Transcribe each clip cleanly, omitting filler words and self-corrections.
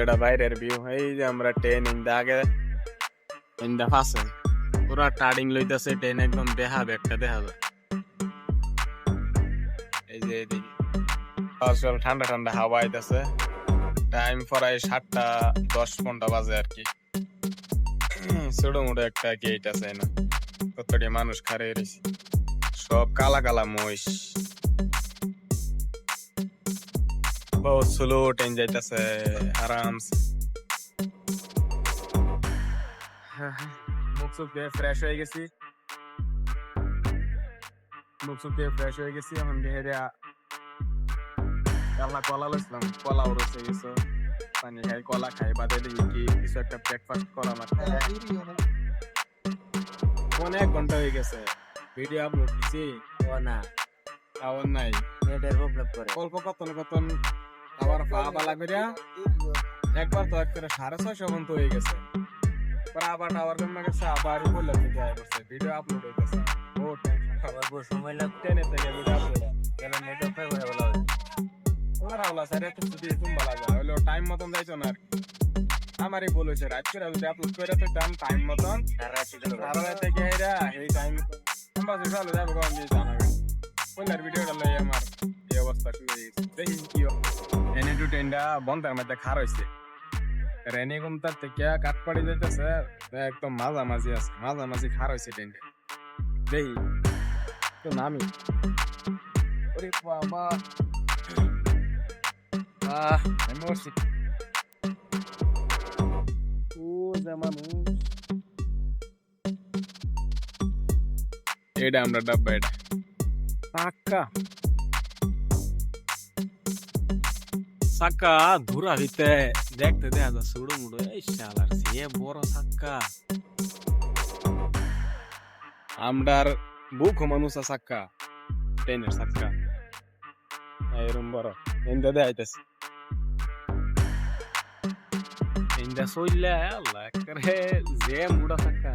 এটা বাইরের ভিউ। এই যে আমরা ট্রেন ইন্দা আগে ইন্দা ফাঁসে পুরা টার্ডিং লইতেছে ট্রেন, একদম দেখা একটা দেখা যায়। এই যে এদিকে ঠান্ডা ঠান্ডা হাওয়া আইতেছে। টাইম প্রায় 7:10 বাজে আর কি। ছোট মোটো একটা গেট আছে না, কতটি মানুষ খারে রয়েছে, সব কালা কালা মহিষ। বহুত স্লো ট্রেন যাইতেছে আরামসে। মুখ চুখ দিয়ে ফ্রেশ হয়ে গেছি, এখন বেহেরা কালা কলা লইছিলাম, কলা উড়েছে গেছে। পানি খাই, কলা খাই, বাদে দেখি কি কিছু একটা ব্রেকফাস্ট করা লাগবে। অনেক ঘন্টা হয়ে গেছে ভিডিও আপলোড দিছি, না খাওয়ার নাই, নেটের প্রবলেম করে অল্প কতন কতন আবার পাওয়া লাগবে। একবার তো একটা 650 পর্যন্ত হয়ে গেছে, আবার টাওয়ার কমে গেছে, আবারই বললাম ভিডিও আপলোড হইতেছে। ও টেনশন, আবার বহু সময় লাগবে টেনে থেকে ভিডিও আপলোড কেন নেটও পাই করে বলা হয় ওরা রাওলা স্যার একটু যদি তুমি বলা যায় হলো টাইম মতন যাইতো না আর কি। আমারই বলেছে রাত করে যদি আপলোড করে তো টাইম মতন সারা রাতে গেরা এই টাইম আমরা ভালো যাবে কোন দিয়ে জানাবে। বললার ভিডিওটা লই আমার এই অবস্থা শুরু হয়ে গেছে। দেখি কি এনে টু টেন্ডা বন্ধের মধ্যে খার হইছে, রেনি গুমতার থেকে কাঠপাড়ি যাইতেছে একদম মাঝামাঝি আছে, মাঝামাঝি খার হইছে টেন্ডে। দেখি তো নামি, ওরে বাবা আমি মরছি। ও যে মানুষ, এটা আমরা ডাব্বা, এটা পাক্কা সাক্কা ধুরা দিতে দেখতে দেখা যায় সুড়ো মুড়ো। এই শালার সে বড় সাক্কা, আমরার বুক মানুষ সাক্কা, ট্রেনের সাক্কা এরম বড় এন্দা দেখাইতেছে। এন্দা সইলা আল্লাহ করে যে মুড়া সাক্কা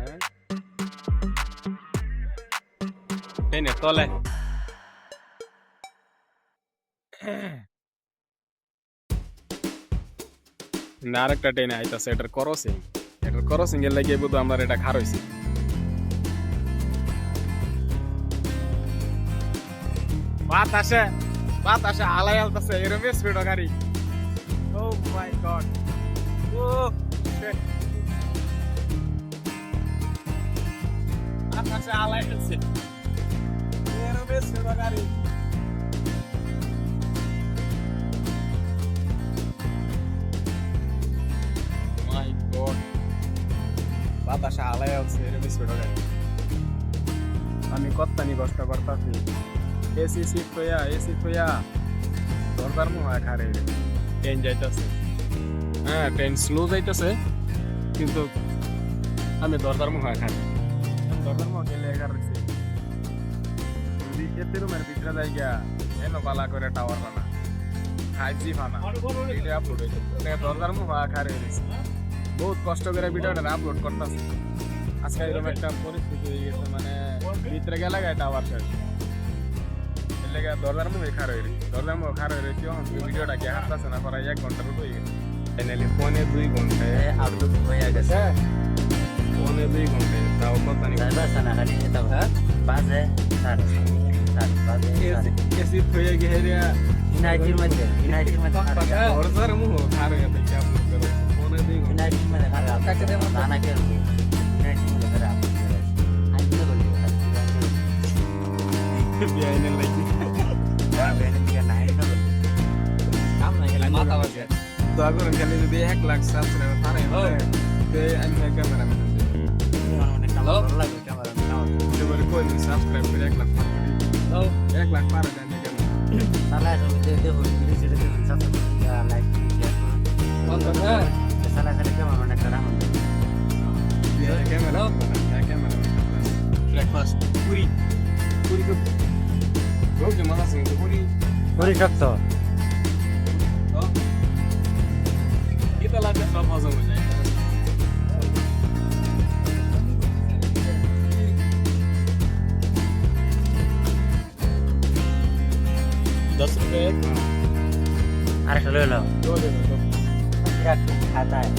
ট্রেনের তলে। না আরেকটা ট্রেনে আইতাছে, এটার ক্রসিং এর লাগিয়ে বোধ আমার এটা খার হয়েছে। বাতাসে আলাই আলতাছে এরম স্পিড গাড়ি। ও মাই গড, ও বাতাসে আলাই আছে এরম স্পিড গাড়ি। মাই গড, বাতাসে আলাই আছে এরম স্পিড গাড়ি। আমি কত্তানি কষ্ট করতাছি, এসি সিট হইয়া দরজার মুখ খারে ট্রেন যাইতেছে। হ্যাঁ ট্রেন স্লো যাইতেছে, কিন্তু আমি দরজার মুখ খারে, দরজার মুখ গেলে এগারছে যদি এতে রুমের ভিতরে যাই গিয়া এন বালা করে টাওয়ার বানা 5G বানা ভিডিও আপলোড হয়েছে, দরজার মুখ খারে হয়েছে। বহুত কষ্ট করে ভিডিওটা আপলোড করতেছে। আজকে এরকম একটা পরিস্থিতি হয়ে গেছে, মানে ভিতরে গেলে টাওয়ার শেষ দরজার মুখে খার হয়ে রয়েছে। দরজার মুখ খার হয়ে রয়েছে, ভিডিওটা গিয়ে হাঁটতেছে না, প্রায় 1 ঘন্টার মতো হয়ে গেছে। ফাইনালি 2.5 ঘন্টায় আপলোড হয়ে গেছে। 2.5 ঘন্টায় তাও কত নি বাজে 7 বাজে এসি হয়ে গিয়ে ইউনাইটেড মধ্যে দরজার মুখ খার হয়ে গেছে। আপলোড করে 2.5 ঘন্টা ইউনাইটেড মধ্যে খারাপ কাছে দেব না কে ইউনাইটেড মধ্যে খারাপ আজকে বলি বিআইএন লাগি বেনে দিকে নাই না বলি কাম নাই গেলে মাথা বাজে। তো আগুন খালি যদি 1 লাখ সাবস্ক্রাইবার পারে তে আমি ক্যামেরাম্যান অনেক ভালো লাগে ক্যামেরা নাও এবারে কোন সাবস্ক্রাইব করে 1 লাখ পারে দাও, 1 লাখ পারে দেন কেন সালা সব দেখতে হই ভিডিও দেখতে সাবস্ক্রাইব লাইক শেয়ার করুন বন্ধ কর। সালা সালা ক্যামেরা অনেক খারাপ হবে। ক্যামেরা ব্রেকফাস্ট পুরি তো রোজ মানা সিং পুরি পুরি শক্ত এটা লাগে সব হজম হয়ে যায়। ₹10 আরেকটা লইলাম। বিরাট খাতায়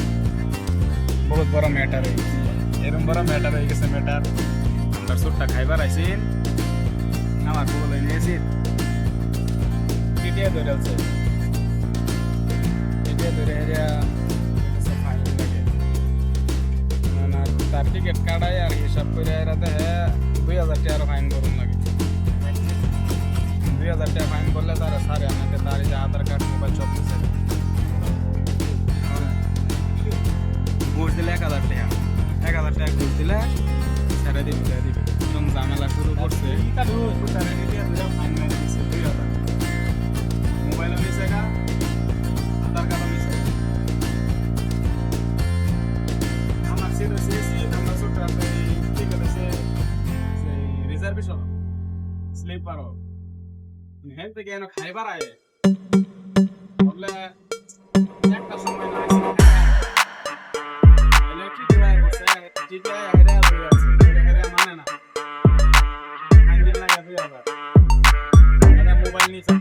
বহুত বড় ম্যাটার হয়ে গেছে এরকম বড় ম্যাটার হয়ে গেছে ম্যাটার আমরা সুটটা খাইবার আইসিন আমার বলে নিয়েছি টিটিয়া ধরে আছে টিটিয়া ধরে হেরিয়া ফাইন লাগে না তার টিকিট কাটাই আর হিসাব করে এরা দেখে 2000 টাকা ফাইন করুন লাগে 2000 টাকা ফাইন করলে তারা সারে আনাতে তার যে আধার কার্ড মোবাইল সব কিছু ঘুষ দিলে 1000 টাকা 1000 টাকা ঘুষ দিলে ছেড়ে দিবে এরকম ঝামেলা শুরু করছে ফাইন মেরে দিচ্ছে 2000 মোবাইলও নিছে গা আধার কার্ডও নিছে আমার সিট হচ্ছে আমরা ছোট ঠিক আছে সেই রিজার্ভেশন স্লিপারও হেলথ থেকে এনে খাইবার আয় বললে একটা সময় না আছে ইলেকট্রিক ডিভাইস বসে টিকে হেরে আছে হেরে মানে না হ্যান্ডেল লাগা 2000 এটা মোবাইল নিছে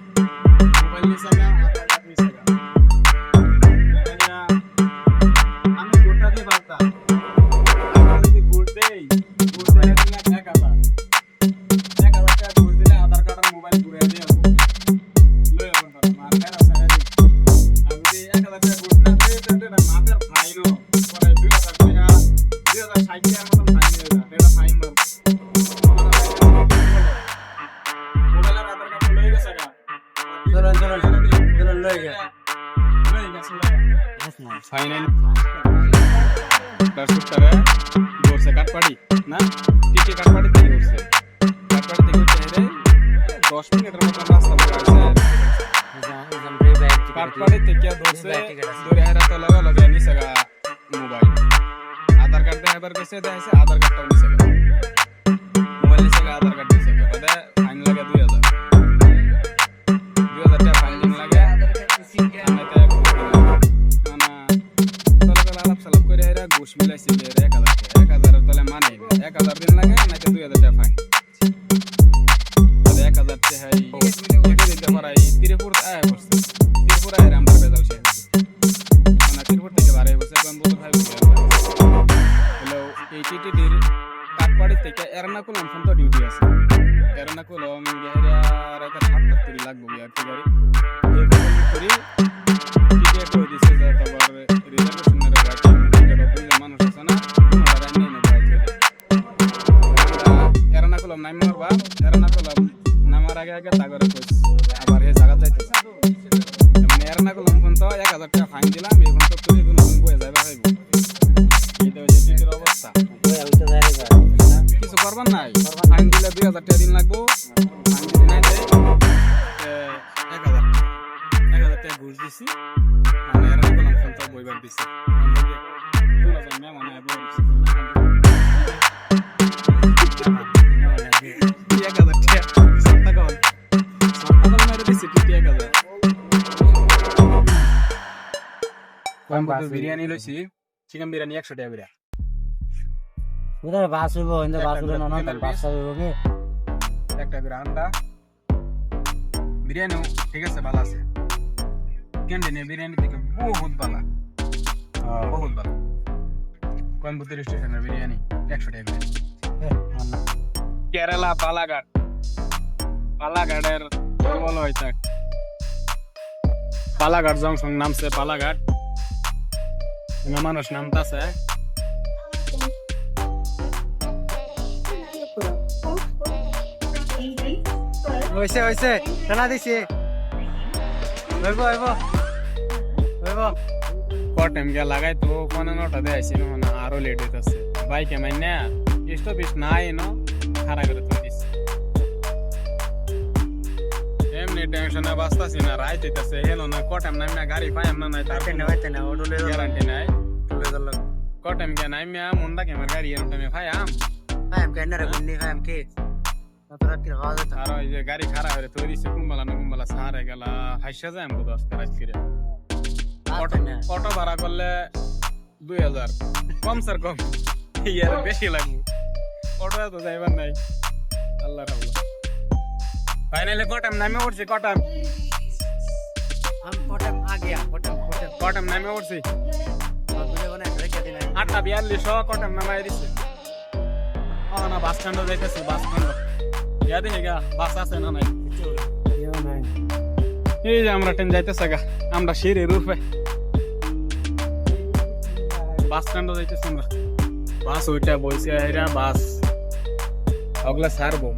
না আধার কার্ড নিছে না আমি গোটা দিয়ে বার্তা আমি যদি গোট দেই না 1000 টাকা ঘুষ দিলে আধার কার্ড আর মোবাইল ঘুরে দিয়ে আসবো লই আমার মার খারাপ সারা দিই আমি যদি 1000 টাকা ঘুষ না দিই তাহলে মাপের ফাইনও পরে 2000 টাকা 2060 টাকার মতন ফাইন হয়ে যায় এটা ফাইন মার মোবাইলের আধার কার্ড লই গেছে গা চলো লই গে ফাইনাল তার সুটটারে দৌড়ছে কাটপাড়ি না টিটি কাটপাড়ি থেকে উঠছে কাটপাড়ি থেকে উঠে হেরে 10 মিনিটের মতো রাস্তা আছে কাটপাড়ি থেকে দৌড়ছে দৌড়ে হেরে তো লগে নিছে গা মোবাইল আধার কার্ড দেখাবার কইছে দেখাইছে আধার কার্ডটাও নিছে গা মোবাইল নিছে গা আধার কার্ড নিছে গা বাদে ফাইন লাগে 2000 টাকা ফাইন লাগে ঘুষ মিলাইছে 1000 তাহলে মানে 1000 দিন লাগে নাকি 2000 টাকা ফাইন 1000 টাকা দিতে পারাই ত্রিপুর আয় করছে ত্রিপুর আয় আমার বেজাল শেষ মানে ত্রিপুর থেকে বাড়াই বসে বন্ধু ভাই হ্যালো এই টিটিডির কাটপাড়ি থেকে এরনাকুলাম ফোন তো ডিউটি আছে এরনাকুলাম গেহরিয়া রাতে 7:30 লাগবে আর কি গাড়ি এই ফোন করি টিকেট হয়ে দিছে যা তারপর রিজার্ভেশনের গাড়ি মানুষ আছে না এরনাকুলাম নামার আগে তাগরে কইস আবার এই জায়গা যাইতে মানে এরনাকুলাম ফোন তো 1000 টাকা ফাইন দিলাম এই ফোন তো তুই কোন বয়ে যাবে ভাইবো এটা হচ্ছে টিটির অবস্থা কিছু করবার নাই ফাইন দিলে 2000 টাকা দিন লাগবো ফাইন যদি নাই দেয় 1000 টাকা ঘুষ দিছি মানে এরনাকুলাম ফোন তো বইবার দিছি মানে বিরিয়ানি লইছি চিকেন বিরিয়ানি 100 টাকা করে উদার বাস হইব ইন্দা বাস হইব না না বাস হইব কি একটা করে আন্ডা বিরিয়ানি ঠিক আছে ভালো আছে ক্যান্টিনে বিরিয়ানি থেকে বহুত ভালো কোয়েম্বাটুর স্টেশনের বিরিয়ানি 100 টাকা করে কেরালা পালাঘাটের বলো হইতা পালাঘাট জংশন নামছে পালাঘাট মানুষ নামতাছে হইছে টানা দিছি হইব কত টাইম গে লাগাই তো 15টা দে আইছি না আরো লেট হইতাছে বাইকে মাইনা স্টপেজ নাই নো খাড়া করে তো দিছি এমনি টেনশনে বাস্তাছি না রাইট হইতাছে হেলো না কত টাইম নাইমা গাড়ি পাই আমরা নাই তাতে না হইতে না ওডলে গ্যারান্টি নাই কত টাইম গে নাইমা মুন্ডা কে আমার গাড়ি এরটা মে ফায়াম কেন রে গুন্নি ফায়াম কে রাত কি হওয়া যেত আর এই যে গাড়ি খাড়া হয়ে তৈরি সে কুম্বালা সারে গেলা হাইসা যায় আমগো 10 রাত ফিরে অটো ভাড়া করলে 2000 কম স্যার কম ইয়ার বেশি লাগবে অটো তো যাইবার নাই আল্লাহ রাব্বুল ফাইনালি কটাম নামে উঠছে কটাম हम कोटम आ गया कोटम কটাম নামে পড়ছি সব ভিডিও বানাই রেখে দিন 8:42 কটাম নামাই দিছে না বাস স্ট্যান্ডে যাইতেছি বাস স্ট্যান্ড ইয়া দেখে গা বাস আছে না নাই এই যে আমরা ট্রেন যাইতেছে গা আমরা সিঁড়ির রূপে বাস স্ট্যান্ডে যাইতেছি আমরা বাস ওইটা বইছে এরা বাস ওগুলা ছাড়বো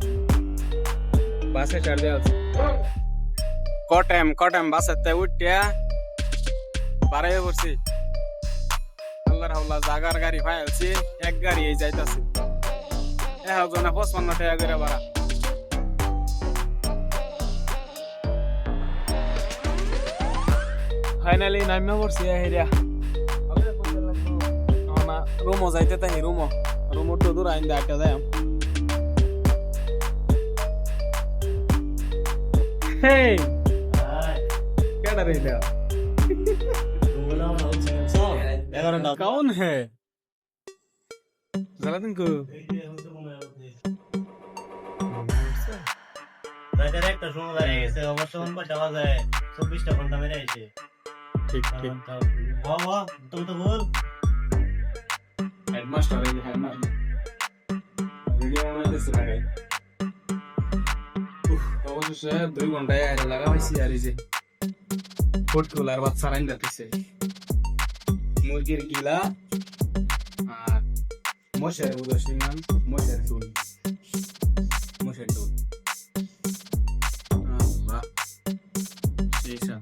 বাসে চড়ে আছে কটাম বাসেতে উঠিয়া বাড়াই পড়ছি আল্লাহর হাওলা জাগার গাড়ি পাইছি এক গাড়ি এই যাইতাছি জনে 55 টাকা করে ভাড়া ফাইনালি নামিয়ে পড়ছি হেরিয়া রুমও যাইতে তাই রুমও তো দূর আইন দেখা যায় Hey! क्या डर रहे हो कौन है जरा तुमको একটা সময় হয়ে গেছে অবশ্য ঘন্টা বাজে 24টা ঘন্টা মেরে আইছে ठीक ठीक বাবা তুমি তো বল हेडमास्टर वीडियो में से लगा অবশেষে 2 ঘন্টায় আইরে লাগা হইছি আর এই যে ফুড কুলার বাচ্চা রাইন দিতেছে মুরগির গিলা আর মশের উদশিমান মশের টুল বাহ এইসা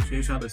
সেই সাথে